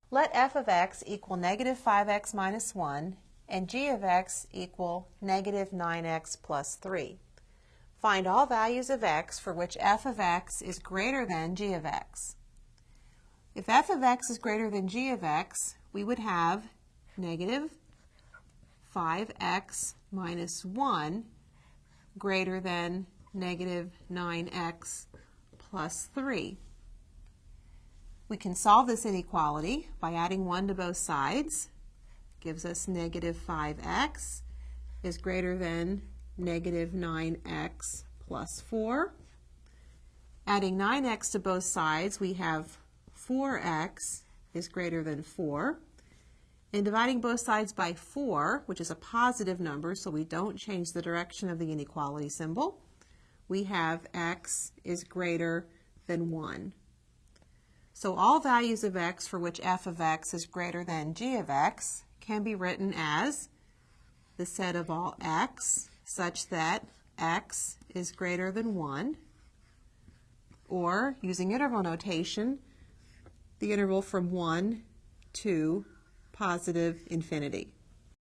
Let f of x equal negative 5x minus 1 and g of x equal negative 9x plus 3. Find all values of x for which f of x is greater than g of x. If f of x is greater than g of x, we would have negative 5x minus 1 greater than negative 9x plus 3. We can solve this inequality by adding 1 to both sides. Gives us negative 5x is greater than negative 9x plus 4. Adding 9x to both sides, we have 4x is greater than 4. And dividing both sides by 4, which is a positive number, so we don't change the direction of the inequality symbol, we have x is greater than 1. So all values of x for which f of x is greater than g of x can be written as the set of all x such that x is greater than 1, or using interval notation, the interval from 1 to positive infinity.